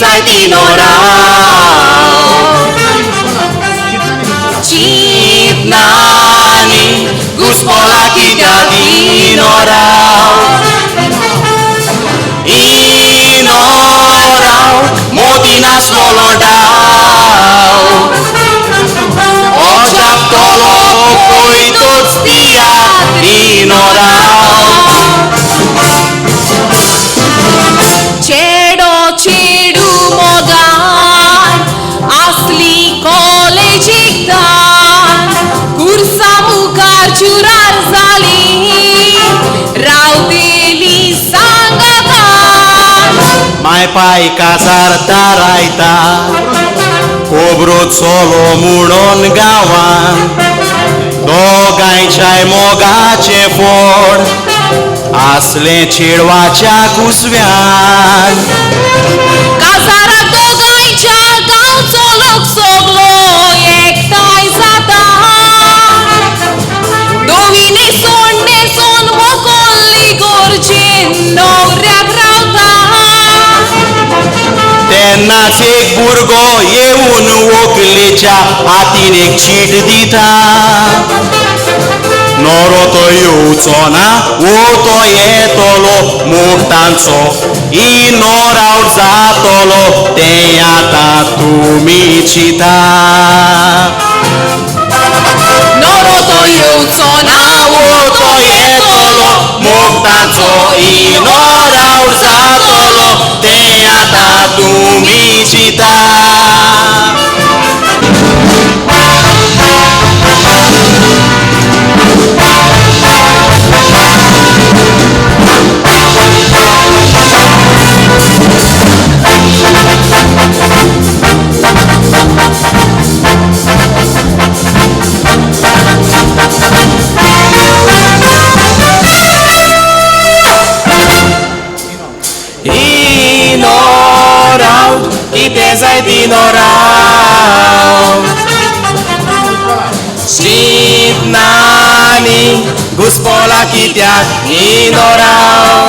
zaś dinorał. Citnani, Guspola kitja dinorał. Inorał, moti nas molodał. Oczap tolo, pojtot stija dinorał. चेडो चेडू मोगान असली कॉलेजीक दान कुर्सा मुखार चुरार जाली रावतेली सांगातान माय पाय काजार दारायता कोबरो चोलो म्हणून गांवान दोगांयच्याय मोगाचे फोड आसले चेडवाच्या कुसव्यान काजाराक दोगांयच्या गांवचो लोक सगलो एकठांय जाता दोगी न्हेसोन व्हंकल्ली गोरजेन न्हवऱ्याक रावता तेन्नाच एक भुरगो येवन व्हंकलेच्या हातीन एक चीट दिता नवरो तो येवचो ना वो तो येतलो मोग तांचो इनोराव जातलो तें आतां तुमी चिता नवरो तो येवचो ना वो तो येतलो मोग तांचो इनोराव जातलो तें आतां तुमी चिता Inorał, kitek zaś dinorał. Citnani, Guspola kitjak inorał.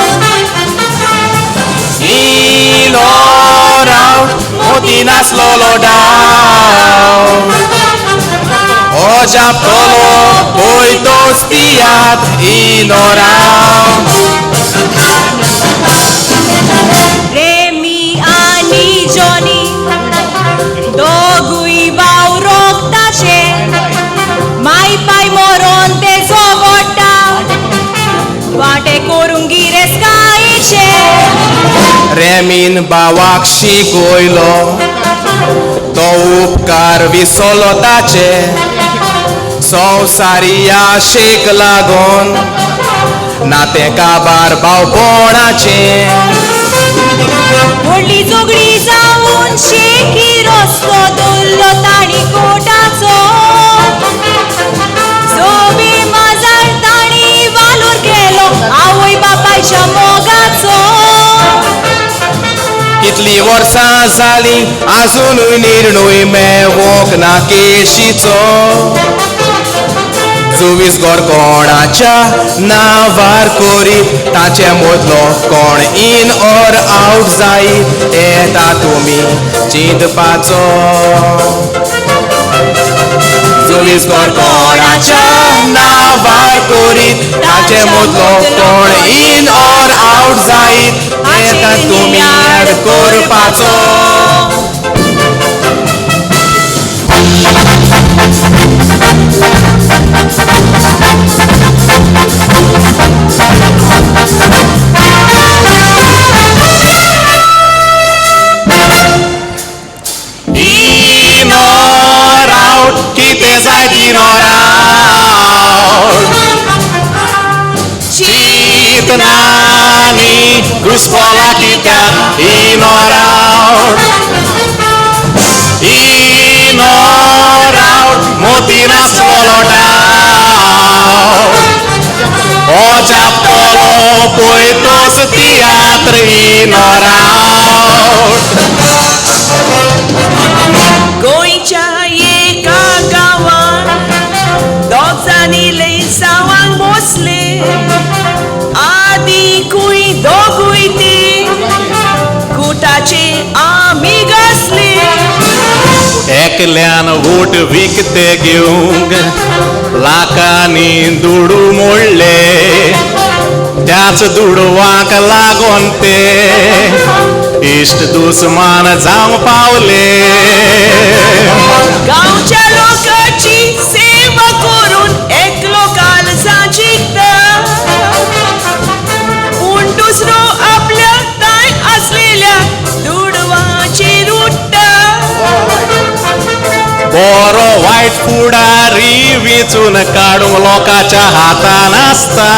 Inorał, moti nas lolodał. Oczap tolo, pojtot stijat inorał. Remi ani Johnny दोगुय भाव रोखताचे माय पाय मोरोन ते सोबोडटा वाटे करूंक गिरेस्कायेचे रेमीन बावाक शिकोयलो तो उपकार विसरलो ताचे संवसारी आशेक लागोन नाते काबार भावपणाचे व्हडली जोगडी जावन शेकी रस्तो दवरलो ताणी कोटाचो सोबी माजार ताणी वालोर केलो आवय बापायच्या मोगाचो कितली वर्सां जालीं आजुनूय निर्णय मेळोंक ना केशीचो 24 गोर कोणाच्या नांवार करीत ताचे मदलो कोण इन और आउट जायत येता तुमी चिंतपाचो 24 गोर कोणाच्या नांवार करीत ताचे मदलो कोण इन और आउट जायत येता तुमी याद करपाचो Dinorał, kitek zaś dinorał. Citnani, Guspola kitja inorał. Inorał, moti nas molodał. Oczap tolo, pojtot teatr inorał. गोंयच्या एका गांवान दोग जाणी लेसावांक बसले आदी दोगूय ती कुटाचेर आम्ही घासले. एकल्यान ऊट विकते घेऊंक लाखांनी दुडू मोडले. त्याच दुडवाक लागून ते इष्ट दुस्मान जाऊन पावले. गावच्या लोकांची सेवा करून एकलो काळजांचीता. पूण दुसरो आपल्या ताय असलेल्या दुडवाची रुट्टा. बरो वाईट पुढारी विचून काढून लोकांच्या हातान असता.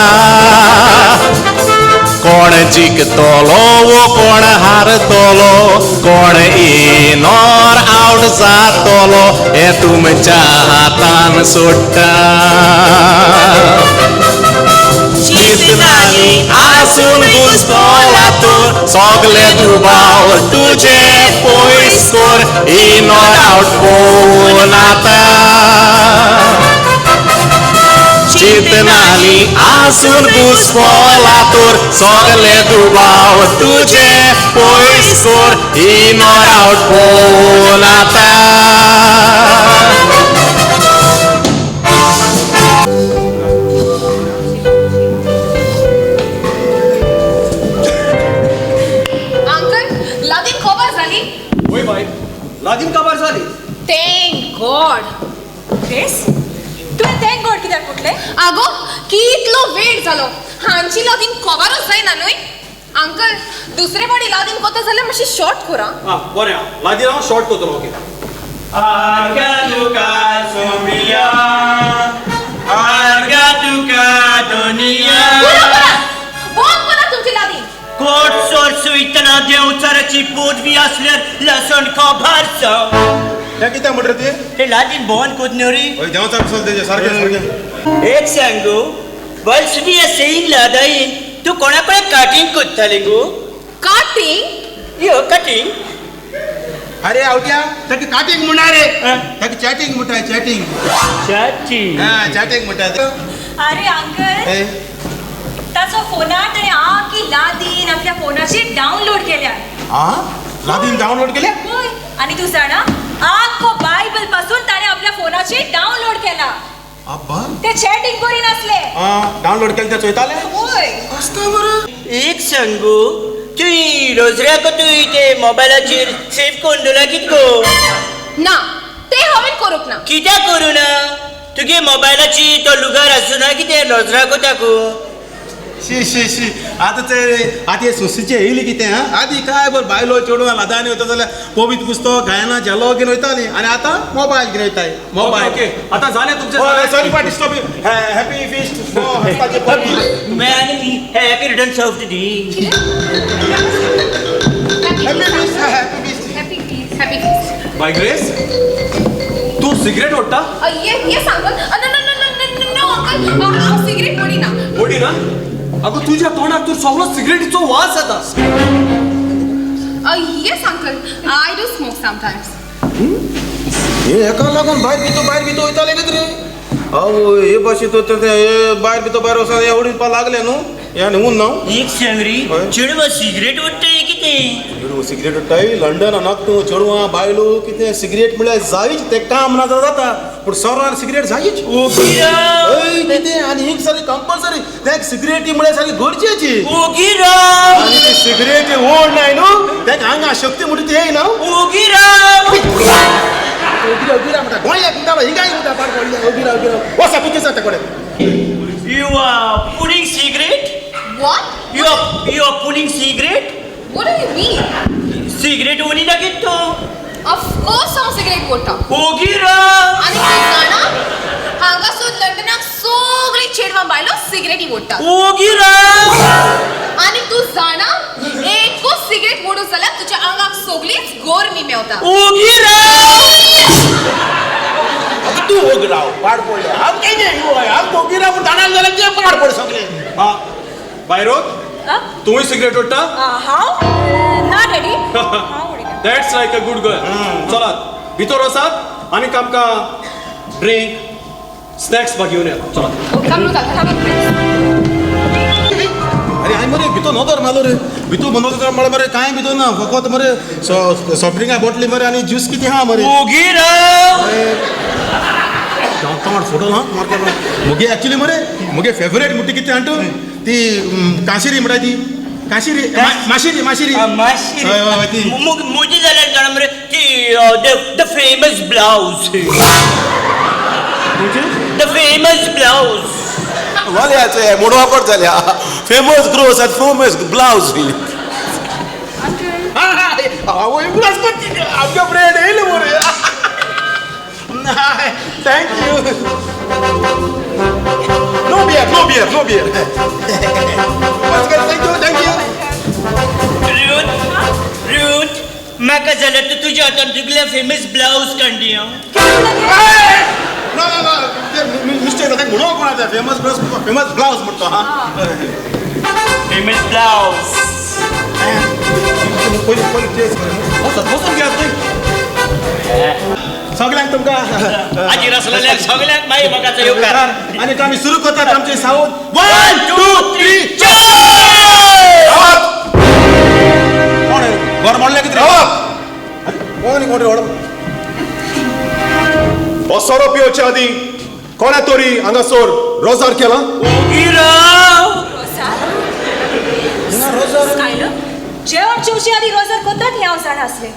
कोण जिंकतलो व कोण हारतलो, कोण इन और आउट जातलो हे तुमच्या हातान सोडटा. चिंतनांनी आसून घुसपलातून सगळे दुबाव तुझे पयस कर. इन और आउट कोण आता. चिंतनांनी आसून घुसपलातून सगळे दुबाव तुझे पयस कर. इन और आउट कोण आता. लादीन काबार झाली. Thank God. तेच तुवें थँक गॉड कित्याक म्हटलें? आगो कितलो वेळ जालो हांची लादीन कवरच जायना न्हय. अंकल दुसरे फावटी लादीन कोता जाल्यार मातशी शॉर्ट करा. हां बरें हां लादीन हांव शॉर्ट करतलो. Okay. Arga tuka Sophia, Arga tuka Dunia. Bone करा तुमची लादीन. कोट सोर सुईतना देवचाराची पोटवी असल्यार लसण खबरचो. हे कित्याक म्हणटा ते? ते लादीन भोवन कोदनोरी. हय देंवचार चल तेजे सारकें सारकें. एक सांगू वन्स वी आर सेइंग लादाईन तू कोणाकडे काटिंग कोत्ताली गो? काटिंग यो कटिंग. अरे आवट्या ताका काटिंग म्हणा रे. ताका चॅटिंग म्हणटा चॅटिंग. चाची. हा चॅटिंग म्हणटा. अरे अंकल ताचो फोनार ताणें आखी लादीन आपल्या फोनाचेर डावनलोड केल्या. हा लादीन डाउनलोड केल्या. होय आणि तू जाणा आख्खो बायबल पासून ताणें आपल्या फोनाचेर डावनलोड केला. अब्बा ते चॅटिंग करिनासले. हा डाउनलोड केले ते चोयताले. होय असता बरं. एक सांगू तुई रोजऱ्याक तुई ते मोबायलाचेर सेव्ह करून दवरला कित गो? ना ते हांवें करूंक ना. कित्याक करूं ना? तुगे मोबायलाची तो लुगार आसूं ना कितें रोजरा कोताकू? शी शी शी आता ते आता हे सुशीचे येयली कितें हा. आदी काय बरं बायलो चेडूं लादानी वयता जाल्यार पवित्र पुस्तक गायना जेलो घेवन वयताली आनी आतां मोबायल घेवन वयताय. मोबायल. ओके आता झाले तुमचे. Sorry for disturb you. Happy feast. हस्ताचे पत्ती. Man, happy returns of the day. Happy feast. Happy feast. Happy feast happy feast. बाय ग्रेस तू सिगरेट ओडटा? Yes uncle. नो अंकल हांव सिगरेट पडिना. ओडी ना? अगं तुझ्या तोंडात तू सगळं सिगरेटीचो वास येता. Yes uncle I do smoke sometimes. हे हेका लागून भायर भितो वयताले कितें रे? अहो हे भाशेन तो भायर भितो वचून हे उडीत लागले न्हू. हे न्हून न्हू. एक सांगरी हय. चेडवा सिगरेट ओडटाय कितें? चेडूं सिगरेट ओडटाय लंडन तूं चेडवां बायलो कितें सिगरेट म्हळ्यार जायच तें काम ना जाता पूण सरान सिगरेट जायच. ओगिरा हय कितें आनी ही सारी कंपल्सरी तें सिगरेटी म्हळ्यार सारकी गरजेची. ओगिरा आनी ती सिगरेट ओड नाय न्हू तेका हांगा शक्ती म्हणटा ती येयना. ओगिरा ओगिरा म्हणटा गोंयाक म्हणटा हिंगाय म्हणटा पाड पडले. ओगिरा वसा कितें जाता कडेन. You are pulling cigarette? What? You are pulling cigarette? What do you mean? Cigarette ओनी ना कितो? Of course हांव सिगरेट ओडटा. ओगिरा आनी तूं जाणा हांगासून लंडनाक सगळीं चेडवां बायलो सिगरेटी ओडटात. ओगिरा आनी तूं जाणा एकूच सिगरेट ओडूं जाल्यार तुज्या आंगाक सगळीच गोरमी मेवता. ओगिरा तू ओगिरा पाड पडले हांव केलें हांव ओगिरा म्हूण जाणाल जाल्यार ते पाड पड सगळे. हा बायरोत तूंय सिगरेट ओडटा? हांव ना डॅडी हांव ओडिना. That's like a good girl. चलात भितर वसात आनी आमकां ड्रिंक स्नॅक्स बा घेवन येता. चलात. Come look at अरे हांवें मरे भितर नोदर मारलो रे भितर बनवतो म्हळ्यार मरे कांय भितर ना फकत मरे सॉफ्ट ड्रिंका बॉटली मरे आनी ज्यूस कितें आहा मरे ओगीराव टमाट फोटो हा मारता मुगे एक्चुअली मरे मुगे फेवरेट म्हणटा कितें आणटू ती काशिरी म्हणटा ती काशिरी माशिरी माशिरी माशी हय, हय, ती. मोठी जाल्यार जाणा मरे ती the famous blouse the famous blouse वाल्याचे मोड वापर जाल्या फेमस ग्रोस आनी फेमस ब्लाउज आवय उगडास करती आमच्या ब्रेड येयले मरे thank you no beer no beer no beer thank you Ruth म्हाका जाल्यार तूं तुज्या हातान तुगेल्या फेमस ब्लाउज काडली हांव नो नो नो मिस्टेक जाता म्हणून कोणाचा फेमस ब्लाउज म्हणतो हा फेमस ब्लाउज पयलीं टेस्ट बसून घ्या सगळ्यांक तुमकां हाजीर आसलेल्या सगळ्यांक मागीर म्हाका येवकार आनी आमी सुरू करतात आमचे साऊथ 1 2 3 कोण घर मोडलें कितें कोण कोण रे हो सोरो पिवच्या आदी कोणा तरी हांगासर रोजार केला ओगीराव स्कायलर जेवण जेवचे आधी रोजर करतात हे हांव जाणा आसलें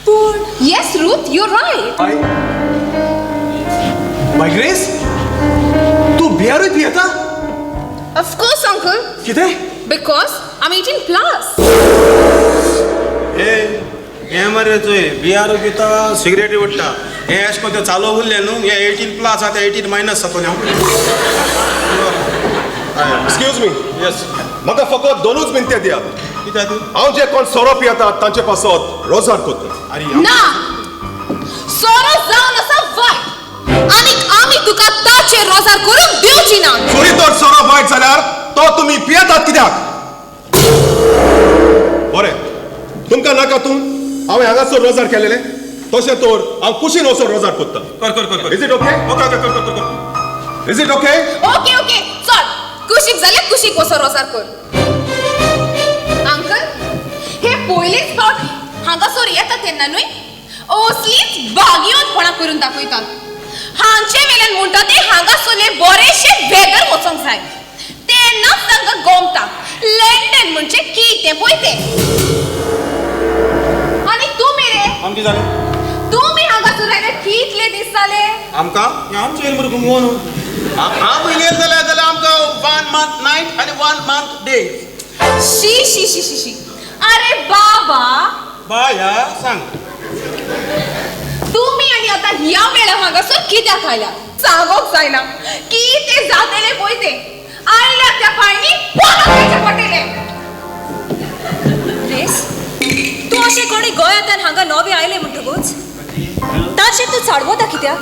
पूण yes Ruth you right my Grace तू बियारूय पियेता ऑफकोर्स अंकल कितें बिकॉज आय एम 18 प्लस हे मरे तुवें बियारू पिता सिगरेटी उडटा हे अशें करून चालू उरलें न्हू हे 18 प्लस आतां 18 मायनस जातलें एक्सक्यूज मी येस म्हाका फकत दोनूच मिनटां दिया कित्याक तूं हांव जे कोण सोरो पियेतात तांचे पासत रोजार करता अरे ना सोरो जावन आसा वायट आनी आमी तुका ताचे रोजार करूंक दिवची ना फुरी तर सोरो वायट जाल्यार तो तुमी पियेतात कित्याक बरें तुमकां नाका तूं हांवें हांगासर रोजार केलेलें तशें तर हांव कुशीन वचून रोजार करता कर कर कर कर is it okay okay okay कर कर कर is it okay okay okay चल कुशीक जाल्यार कुशीक वचो रोजार कर अंकल हे पयलेच फावट हांगासर येता तेन्ना न्हय असलीच बागियोतपणां करून दाखयतात हांचे वेल्यान म्हणटा ते हांगासरले बरेशे भेदर वचोंक जाय तेन्नाच तांकां गोमता लंडन म्हणजे कितें पळय तें आनी तुमी रे आमची जालें तुमी हांगासर आयले कितले दीस जाले आमकां आमचे येल मरे घुमोवन हांव येल जाल्यार आमकां 1 मंथ नायट आनी 1 मंथ डे शी शी शी शी शी अरे बाबा बाया सांग तुम्ही आणि आता ह्या वेळा हांगासर कित्याक आयल्या सांगोक जायना कितें जातलें पळय तें आयल्या त्या पाळणी पोरं पडटले रेस तू अशें कोणी गोंयांतल्यान हांगा नवे आयले म्हणटकूच ताचेर तू चाडवता कित्याक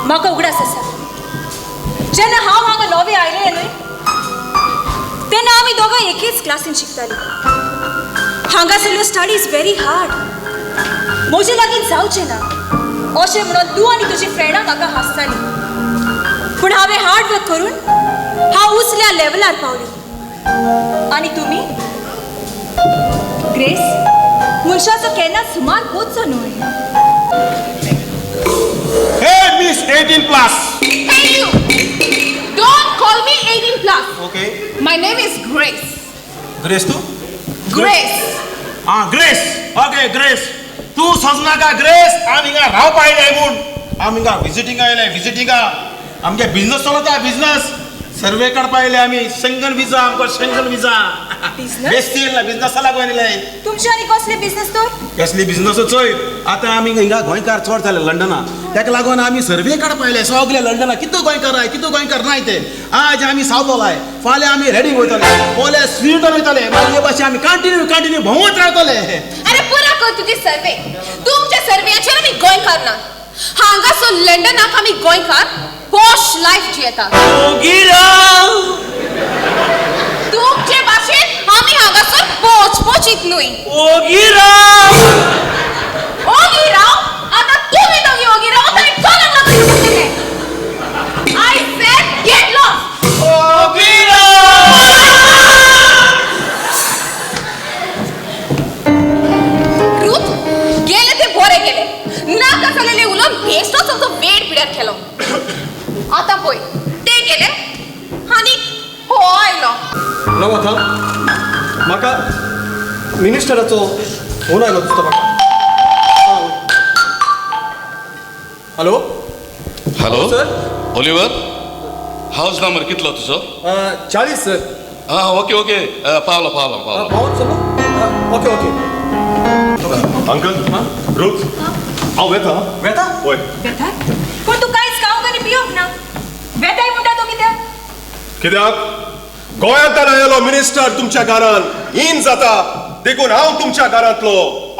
म्हाका उगडास आसा जेन्ना हांव हांगा नवे आयले न्हय तेन्ना आमी दोगांय एकेच क्लासीन शिकतालीं हांगासरल्यो स्टडीज व्हेरी हार्ड म्हजे लागीं जावचें ना अशें म्हणून तूं आनी तुजी फ्रेंडां म्हाका हांसतालीं पूण हांवें हार्ड वर्क करून हांव उसल्या लेवलार पावली आनी तुमी ग्रेस मनशाचो केन्ना सुमार पोचचो न्हय हे miss 18 plus Hey you! Don't call me 18 plus. Okay My name is Grace. Grace तू Grace. हां ग्रेस ओके ग्रेस तू समजनाका ग्रेस आमी हिंगा रावपा आयलाय म्हूण आमी हिंगा विजिटिंग आयलाय विजिटिंगा आमगे बिझनस चलता बिझनस सर्वे काडपा आयले आमी शेंगन विजा आमकां शेंगन विजा Business? बेस्तील बिझनसा लागून आयलाय तुमचे आनी कसले बिझनेस तर कसली बिझनस चोय आतां आमी हिंगा गोंयकार चड जाले लंडना ताका लागून आमी सर्वे काडपा आयले सगळे लंडना कितू गोंयकार आय कितू गोंयकार नाय ते आज आमी सावतोलाय फाल्यां आमी रेडी वयतले पोले स्वीटन वयतले मागीर हे भाशेन आमी कंटिन्यू भोंवत रावतले अरे पुरा कर तुजी सर्वे. तुमच्या सर्वेचेर आमी गोंयकार ना. हांगासर लंडनाक आमी गोंयकार पॉश लायफ जियेता. ओगीराव तुमचे भाशेन आमी हांगासर पोचपोचीत न्हय. ओगीराव ओगीराव आता तुम्ही दोघी ओगीराव आणि चला I said get lost. ओगीराव रवत हा म्हाका मिनिस्टराचो फोन आयलो दिसता म्हाका hello hello sir Oliver house number कितलो तुजो 40 सर हा ओके ओके पावलो पावलो पावलो पावत चलो ओके ओके अंकल रुथ हांव येता वेता होय बेताय पण तू कांयच खावंक आनी पिवंक ना बेताय म्हणटा तो कित्याक कित्याक गोंयांतल्यान आयलो मिनिस्टर तुमच्या घरान इन जाता देखून हांव तुमच्या घरांतलो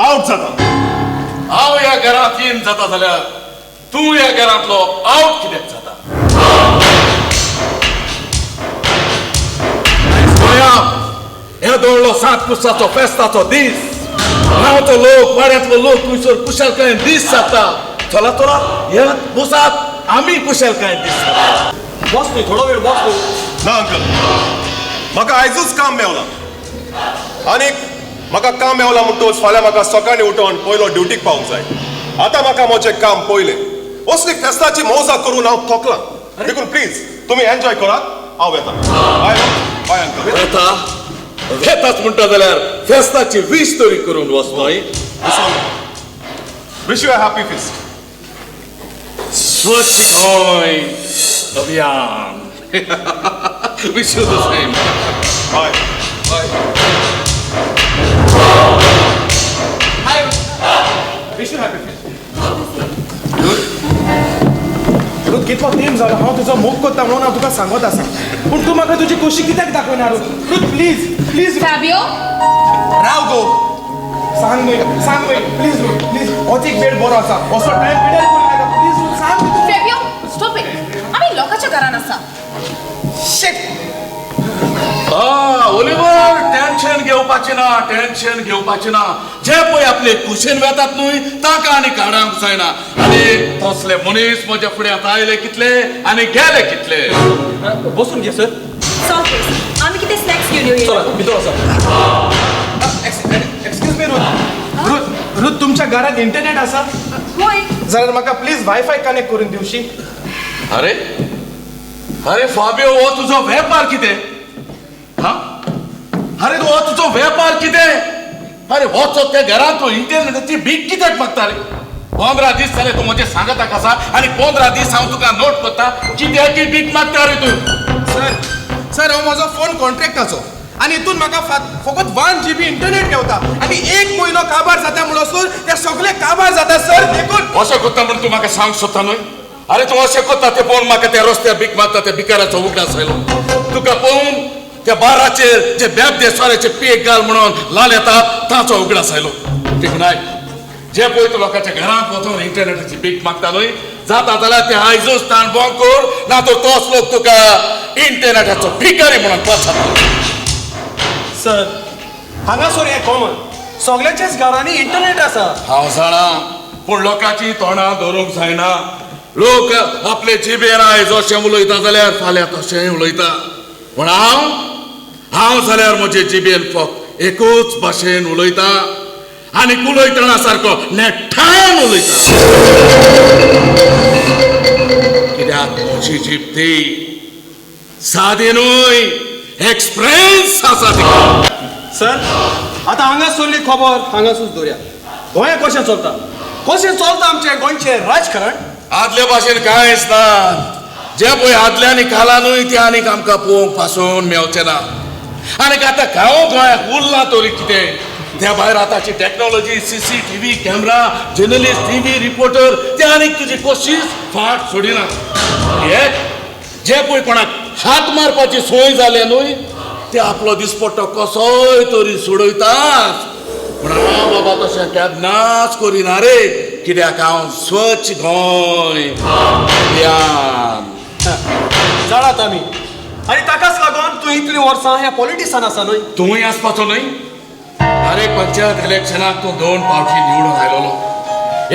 आउट जाता हांव ह्या घरांत इन जाता जाल्यार तूं ह्या घरांतलो आउट कित्याक जाता हे दोडलो 7 पुसाचो फेस्ताचो दीस गांवचो लोक वाड्यांतलो लोक थंयसर कुशलकायेन दीस जाता चला चला ह्या पुसात आमी कुशलकायेन दीस जाता बस न्ही थोडो वेळ बस न्ही ना अंकल म्हाका आयजूच काम मेवला आनीक म्हाका काम मेवला म्हणटूच फाल्यां म्हाका सकाळीं उठोन पयलो ड्युटीक पावूंक जाय आतां म्हाका म्हजें काम पयलें असली फेस्ताची मौजा करून हांव थकलां देखून प्लीज तुमी एन्जॉय करात हांव येता बाय बाय अंकल वेता वेताच म्हणटा जाल्यार फेस्ताची वीश तरी करून वचतोय wish you a happy feast स्वच्छ गोंय अभियान wish you the same bye wish you happy feast Ruth कितलो तेंप जालो हांव तुजो मोग करता म्हणून हांव तुका सांगत आसा पूण तूं म्हाका तुजी खोशी कित्याक दाखयना रुथ प्लीज प्लीज फॅबियो राव गो सांग न्हय प्लीज रुथ प्लीज होच एक वेळ बरो आसा असो टायम पिड्यार करून लायला प्लीज रुथ सांग फॅबियो स्टॉप इट आमी लोकांच्या घरान आसा शेट ओलिवर टेन्शन घेवपाचे ना जे पळय आपले कुशेन वेतात न्हय ताका आनी काडांक जायना आनी तसले मनीस म्हज्या फुडें आतां आयले कितले आनी गेले कितले बसून घे सर सॉरी आमी कितें स्नॅक्स घेवन येवया चला भितर आसा एक्सक्यूज मी रुथ तुमच्या घरात इंटरनेट आसा होय जाल्यार म्हाका प्लीज वायफाय कनेक्ट करून दिवशी अरे अरे फाबियो हो तुजो वेपार कितें हा अरे हो तुजो वेपार कितें अरे वचो त्या घरांत तूं इंटरनेटाची भीक कित्याक मागता रे 15 दीस जाले तूं म्हजें सांगता कसा आनी 15 दीस हांव तुका नोट करता कित्याकी भीक मागता रे तूं सर हो म्हजो फोन कॉन्ट्रॅक्टाचो आनी हितून म्हाका फकत 1 GB इंटरनेट घेवता आनी 1 म्हयनो काबार जाता म्हणसर ते सगळे काबार जाता सर देखून अशें करता म्हण तूं म्हाका सांग सोदता न्हय अरे तूं अशें करता तें पळोवन म्हाका त्या रस्त्यार भीक मागता त्या भिकाराचो उगडास आयलो तुका पळोवन त्या बाराचेर जे बेबदे सोऱ्याचे पेक घाल म्हणून लाल येतात ताचो उगडास आयलो देखून आयक जे पळय तूं लोकांच्या घरांत वचून इंटरनेटाची भीक मागता न्हय जाता जाल्यार ते आयजूच ताण बंद कर ना तो तोच लोक तुका इंटरनेटाचो भिकारी म्हणून पळयता सर हांगासर हें कॉमन सगळ्यांच्याच घरांनी इंटरनेट आसा हांव जाणा पूण लोकांची तोंडां धरूंक जायना लोक आपले जिबेन आयज अशें उलयता जाल्यार फाल्यां तशेंय उलयता पूण हांव जाल्यार म्हजे जिबेन फक्त एकूच भाशेन उलयता आनी उलयतना सारको नेटान उलयता कित्याक म्हजी जीब ती सादी न्हय एक्सप्रेस आसा ती सर आतां हांगासरली खबर हांगासूच दवरया गोंय कशें चलता आमचें गोंयचें राजकारण आदले भाशेन कांयच ना जे पळय आदल्यांनी खाला न्हय ते आनीक आमकां पळोवंक पासून मेवचें ना आनीक आतां गांव गोंयाक उरला तरी कितें त्या भायर आतांची technology CCTV camera journalist TV reporter ते आनीक तुजी कोशिश फाट सोडिना जे पळय कोणाक हात मारपाची सोय जाले न्हय ते आपलो दिसपट्टो कसोय तरी सोडयतात पूण हांव बाबा तशें केन्नाच करिना रे कित्याक हांव स्वच्छ गोंय अभियान जाणात आमी आनी ताकाच लागून तूं इतलीं वर्सां ह्या पॉलिटिक्सान आसा न्हय तूंय आसपाचो न्हय अरे पंचायत इलेक्शनाक तूं 2 फावटी निवडून आयलोलो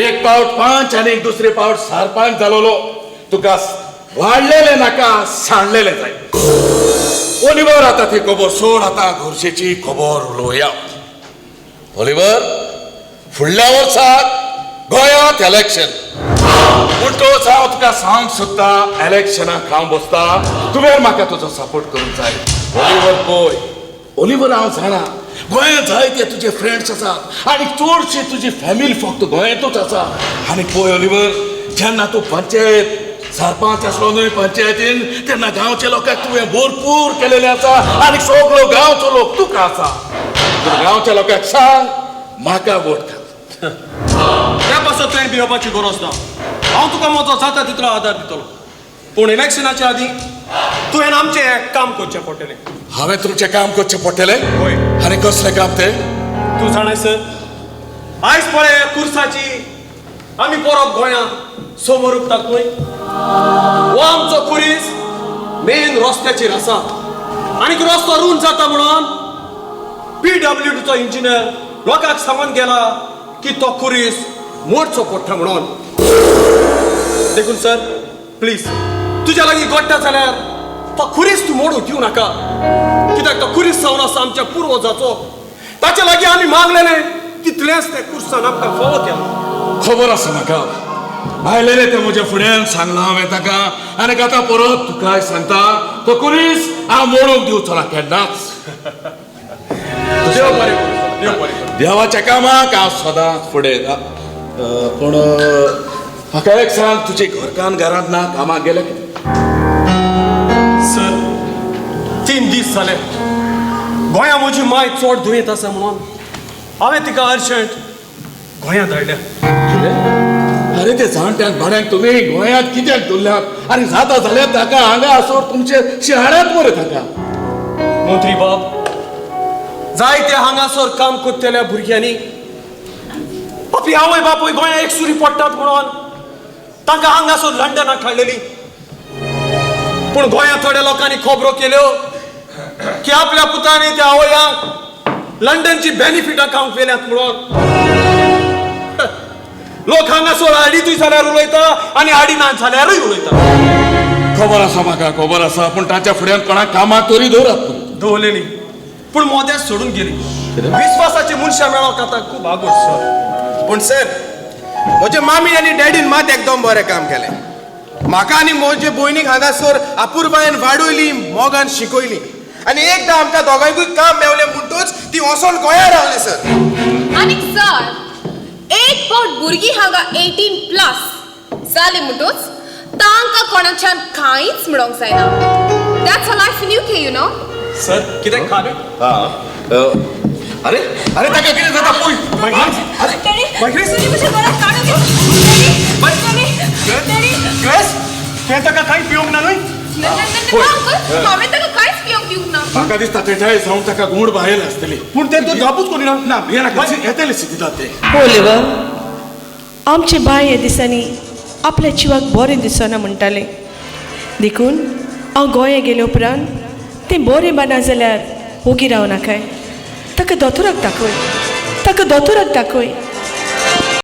एक फावट पंच आनी दुसरे फावट सरपंच जालोलो तुका वाडलेले नाका सांडलेले जाय ओलिवर आतां ती खबर सोड आतां घोरशेची खबर उलोवया ओलिवर फुडल्या वर्साक गोंयांत इलेक्शन म्हणटोच हांव तुका सांग सोदता इलेक्शनाक हांव बसता तुवें म्हाका तुजो सपोर्ट करूंक जाय ओलिवर पळय ओलिवर हांव जाणा गोंयांत जायते तुजे फ्रेंड्स आसात आनी चडशी तुजी फॅमिली फक्त गोंयांतूच आसा आनी पळय ओलिवर जेन्ना तूं पंचायत सरपंच आसलो न्हय पंचायतीन तेन्ना गांवच्या लोकांक तुवें भरपूर केलेलें आसा आनी सगळो गांवचो लोक तुका आसा पूण गांवच्या लोकांक सांग म्हाका वोट घाल त्या पासत तुवें भिवपाची गरज ना हांव तुका म्हजो जाता तितलो आदार दितलो पूण इलेक्शनाच्या आदीं तुवें आमचें काम करचें पडटलें हांवें तुमचें काम करचें पडटलें होय आनी कसलें काम तें तूं जाणाय सर आयज पळय कुर्साची आमी परत गोंयांत समोर उरतात न्हय हो आमचो कुरीस मेन रस्त्याचेर आसा आनीक रस्तो रूंद जाता म्हणून PWDचो इंजिनियर लोकांक सांगून गेला की तो कुरीस मोडचो पडटा म्हणून देखून सर प्लीज तुज्या लागीं घडटा जाल्यार तो कुरीस तूं मोडूं दिवं नाका कित्याक तो कुरीस जावन आसा आमच्या पुर्वजाचो ताचे लागीं आमी मागलेलें तितलेंच ते कुर्सान आमकां फावो केला खबर आसा म्हाका आयले रे ते म्हज्या फुड्यान सांगलां हांवें ताका आनी आतां परत तुकाय सांगता तो कुरीस हांव मोडूंक दिवचो ना केन्नाच देव बरें करूं, देव बरें करूं. देवाच्या कामाक हांव सदांच फुडें पूण म्हाका एक सांग तुजे घरकान घरांत ना कामाक गेले सर 3 दीस जाले गोंया म्हजी माय चड दुयेंत आसा म्हणून हांवें तिका अर्जंट गोंयांत धाडल्या अरे ते जाणट्यान भाड्यांक तुमी गोंयांत कित्याक दवरल्यात आनी जाता जाल्यार ताका हांगा आसोर तुमचे शिहाळ्यांत मरे ताका मंत्री बाब जायते हांगासर काम करतल्या भुरग्यांनी आपली आवय बापूय गोंया एकसुरी पडटात म्हणून तांकां हांगासर लंडनाक हाडलेली पूण गोंयांत थोड्या लोकांनी खबरो केल्यो की आपल्या पुतांनी त्या आवयांक लंडनची बेनिफिटां खावंक वेल्यात म्हणून लोक हांगासर हाडितूय जाल्यार उलयता आनी हाडिना जाल्यारूय उलयता खबर आसा म्हाका खबर आसा पूण ताच्या फुड्यान कोणाक कामाक तरी दवरात दवरलेली पूण मोद्याच सोडून गेली विस्वासाची मनशां मेळोवंक आतां खूब आगोड सर पूण सर म्हजे मामी आनी डॅडीन मात एकदम बरें काम केलें म्हाका आनी म्हजे भयणीक हांगासर अपुर्बायेन वाडयली मोगान शिकयली आनी एकदां आमकां दोगांयकूय काम मेवलें म्हणटूच ती वचोन गोंया रावली सर आनीक सर एक फावट भुरगीं हांगा 18+ जाली म्हणटूच तांकां कोणाच्यान कांयच म्हणोंक जायना that's a life in UK you know sir कितें खालें अरे अरे ताका कितें जाता पळय तें ताका कांय पिवंक ना न्हय हांवें ताका कांयच पिवंक दिवंक ना म्हाका दिसता तेठाय जावन ताका गूण बायल आसतली पूण तें तूं जापूच कोणी ना येतले स्थितींत ते ओलिवर आमचे बाय ह्या दिसांनी आपल्या जिवाक बरें दिसना म्हणटाले देखून हांव गोंया गेले उपरांत तें बरें बाना जाल्यार ओगी रावनाकाय ताका दोतोराक दाखय